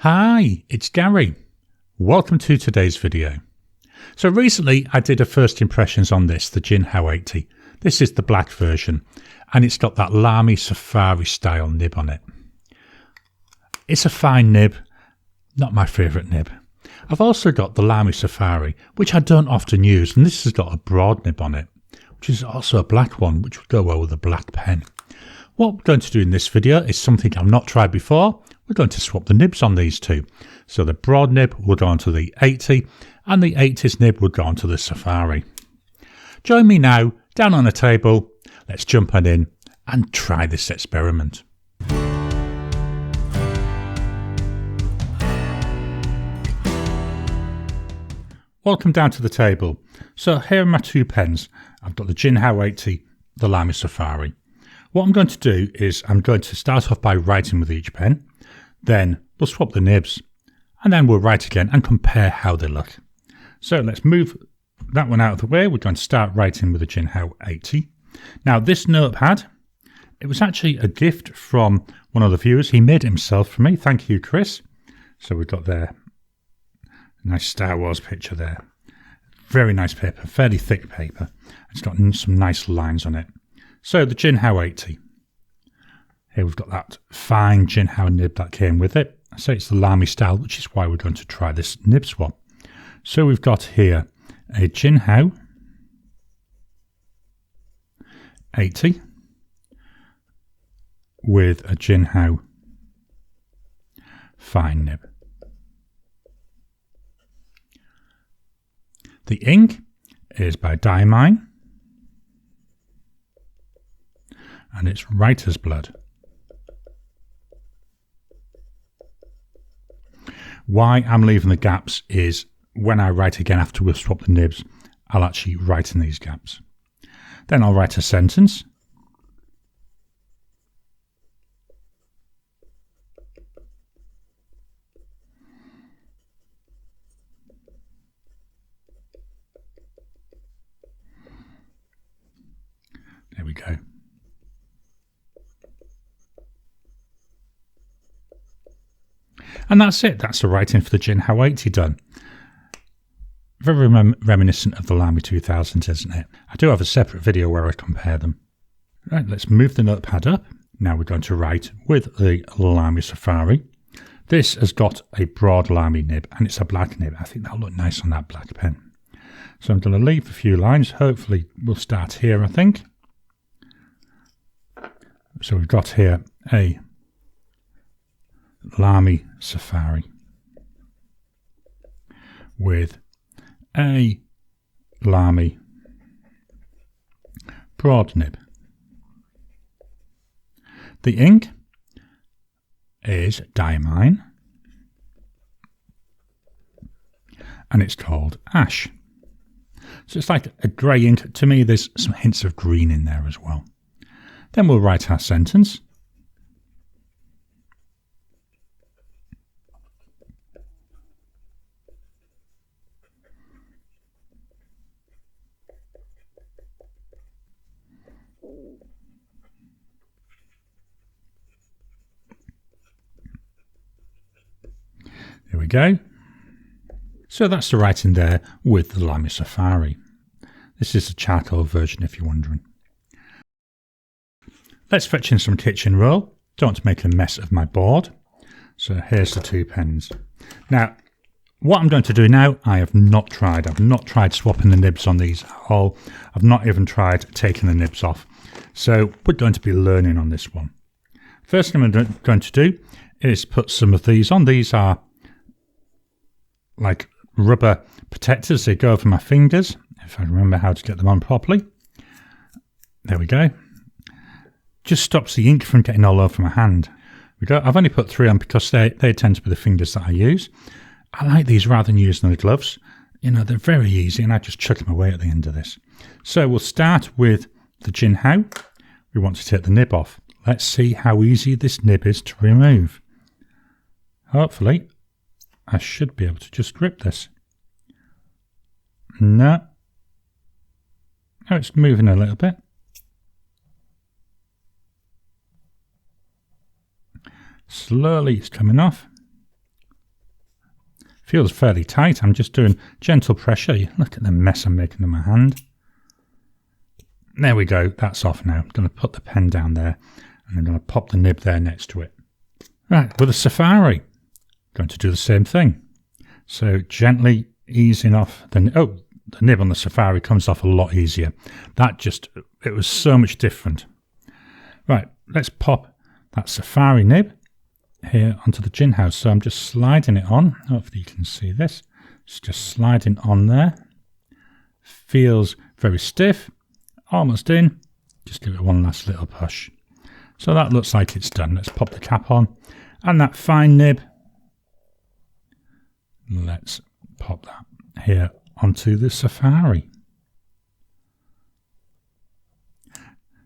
Hi, it's Gary. Welcome to today's video. So recently I did a first impressions on this, the Jinhao 80. This is the black version and it's got that Lamy Safari style nib on it. It's a fine nib, not my favourite nib. I've also got the Lamy Safari, which I don't often use, and this has got a broad nib on it, which is also a black one, which would go well with a black pen. What we're going to do in this video is something I've not tried before. We're going to swap the nibs on these two. So the broad nib will go onto the 80 and the 80s nib will go onto the Safari. Join me now down on the table. Let's jump on in and try this experiment. Welcome down to the table. So here are my two pens. I've got the Jinhao 80, the Lamy Safari. What I'm going to do is I'm going to start off by writing with each pen. Then we'll swap the nibs and then we'll write again and compare how they look. So let's move that one out of the way. We're going to start writing with the Jinhao 80. Now this notepad, it was actually a gift from one of the viewers. He made it himself for me. Thank you, Chris. So we've got there a nice Star Wars picture there. Very nice paper, fairly thick paper. It's got some nice lines on it. So the Jinhao 80. Here we've got that fine Jinhao nib that came with it. So it's the Lamy style, which is why we're going to try this nib swap. So we've got here a Jinhao 80 with a Jinhao fine nib. The ink is by Lamy and it's writer's blood. Why I'm leaving the gaps is when I write again after we've swapped the nibs, I'll actually write in these gaps. Then I'll write a sentence. There we go. And that's it. That's the writing for the Jinhao 80 done. Very reminiscent of the Lamy 2000s, isn't it? I do have a separate video where I compare them. Right, let's move the notepad up. Now we're going to write with the Lamy Safari. This has got a broad Lamy nib and it's a black nib. I think that'll look nice on that black pen. So I'm going to leave a few lines. Hopefully we'll start here, I think. So we've got here a Lamy Safari with a Lamy broad nib. The ink is Lamy and it's called Ash. So it's like a grey ink. To me there's some hints of green in there as well. Then we'll write our sentence. There we go. So that's the writing there with the Lamy Safari. This is a charcoal version if you're wondering. Let's fetch in some kitchen roll. Don't want to make a mess of my board. So here's the two pens. Now, what I'm going to do now, I have not tried. I've not tried swapping the nibs on these at all. I've not even tried taking the nibs off. So we're going to be learning on this one. First thing I'm going to do is put some of these on. These are like rubber protectors. They go over my fingers, if I remember how to get them on properly. There we go. Just stops the ink from getting all over my hand. I've only put 3 on because they tend to be the fingers that I use. I like these rather than using the gloves. You know, they're very easy and I just chuck them away at the end of this. So we'll start with the Jinhao. We want to take the nib off. Let's see how easy this nib is to remove. Hopefully, I should be able to just rip this. No. Oh, it's moving a little bit. Slowly it's coming off. Feels fairly tight. I'm just doing gentle pressure. Look at the mess I'm making in my hand. There we go. That's off now. I'm going to put the pen down there and I'm going to pop the nib there next to it. Right, with the Safari, going to do the same thing. So gently easing off the nib on the Safari comes off a lot easier. It was so much different. Right, let's pop that Safari nib here onto the Jinhao. So I'm just sliding it on. Hopefully you can see this. It's just sliding on there. Feels very stiff. Almost in. Just give it one last little push. So that looks like it's done. Let's pop the cap on. And that fine nib, let's pop that here onto the Safari.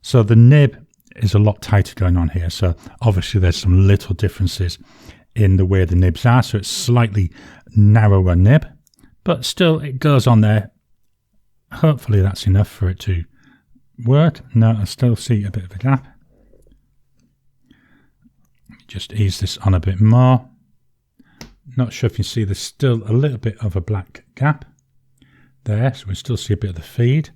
So the nib is a lot tighter going on here. So obviously there's some little differences in the way the nibs are. So it's slightly narrower nib, but still it goes on there. Hopefully that's enough for it to work. No, I still see a bit of a gap. Just ease this on a bit more. Not sure if you see there's still a little bit of a black gap there, so we still see a bit of the feed.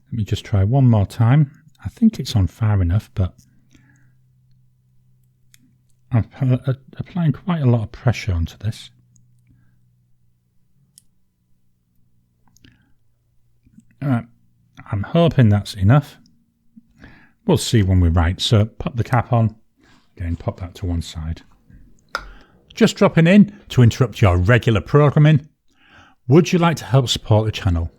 Let me just try one more time. I think it's on far enough, but I'm applying quite a lot of pressure onto this. I'm hoping that's enough. We'll see when we write. So pop the cap on. Again, pop that to one side. Just dropping in to interrupt your regular programming. Would you like to help support the channel?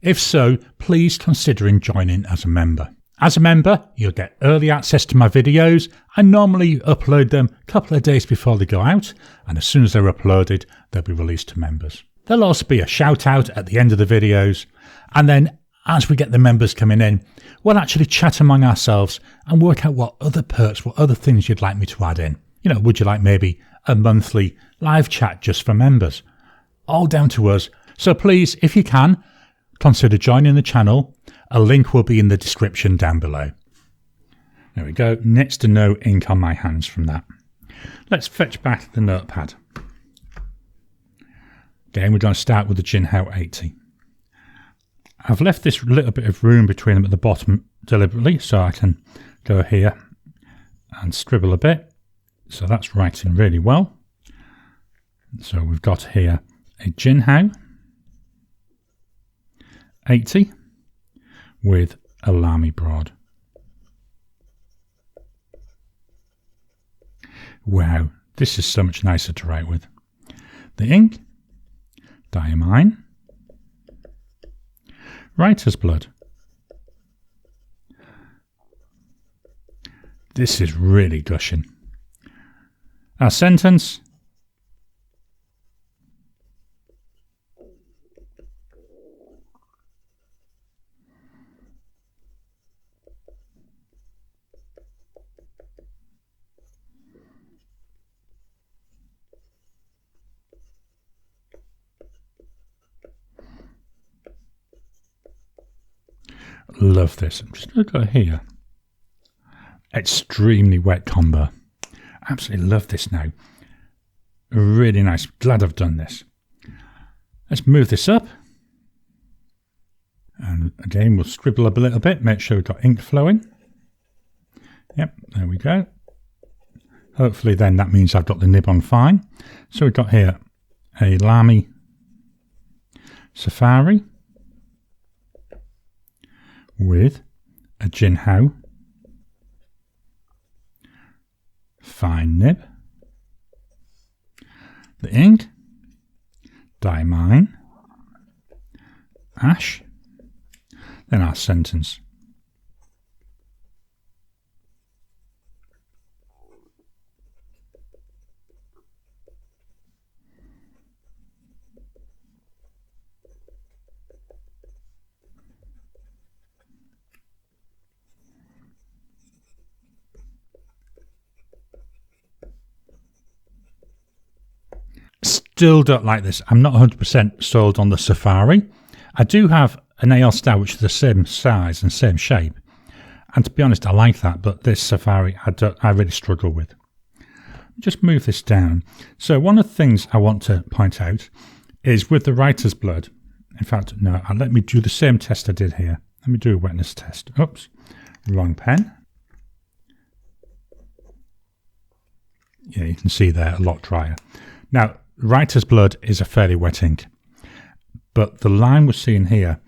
If so, please consider joining as a member. As a member, you'll get early access to my videos. I normally upload them a couple of days before they go out, and as soon as they're uploaded, they'll be released to members. There'll also be a shout out at the end of the videos, and then as we get the members coming in, we'll actually chat among ourselves and work out what other perks, what other things you'd like me to add in. You know, would you like maybe a monthly live chat just for members? All down to us. So please, if you can, consider joining the channel. A link will be in the description down below. There we go. Next to no ink on my hands from that. Let's fetch back the notepad. Again, we're going to start with the Jinhao 80. I've left this little bit of room between them at the bottom deliberately, so I can go here and scribble a bit. So that's writing really well. So we've got here a Jinhao 80 with a Lamy broad. Wow, this is so much nicer to write with. The ink, diamine, writer's blood. This is really gushing. Our sentence. Love this. I'm just going to go here. Extremely wet combo. Absolutely love this now. Really nice. Glad I've done this. Let's move this up. And again, we'll scribble up a little bit. Make sure we've got ink flowing. Yep, there we go. Hopefully then that means I've got the nib on fine. So we've got here a Lamy Safari with a Jinhao fine nib, the ink, diamine, ash, then our sentence. Still don't like this. I'm not 100% sold on the Safari. I do have an AL Star which is the same size and same shape, and to be honest I like that, but this Safari I really struggle with. Just move this down. So one of the things I want to point out is with the writer's blood. In fact, no, let me do the same test I did here. Let me do a wetness test. Oops, wrong pen. Yeah, you can see there a lot drier. Now, writer's blood is a fairly wet ink, but the line we're seeing here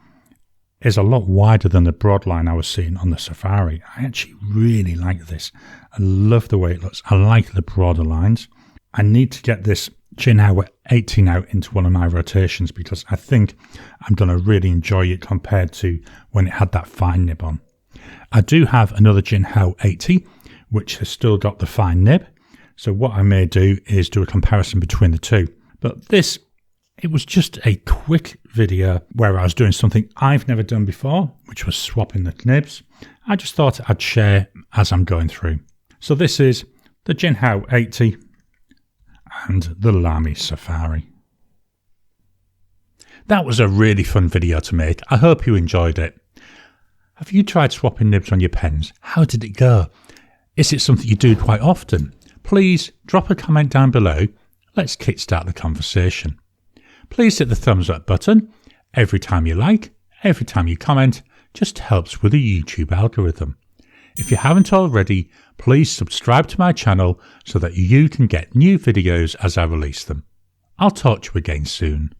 is a lot wider than the broad line I was seeing on the Safari. I actually really like this. I love the way it looks. I like the broader lines. I need to get this Jinhao 80 now into one of my rotations because I think I'm going to really enjoy it compared to when it had that fine nib on. I do have another Jinhao 80 which has still got the fine nib. So what I may do is do a comparison between the two. But this, it was just a quick video where I was doing something I've never done before, which was swapping the nibs. I just thought I'd share as I'm going through. So this is the Jinhao 80 and the Lamy Safari. That was a really fun video to make. I hope you enjoyed it. Have you tried swapping nibs on your pens? How did it go? Is it something you do quite often? Please drop a comment down below. Let's kickstart the conversation. Please hit the thumbs up button. Every time you like, every time you comment, just helps with the YouTube algorithm. If you haven't already, please subscribe to my channel so that you can get new videos as I release them. I'll talk to you again soon.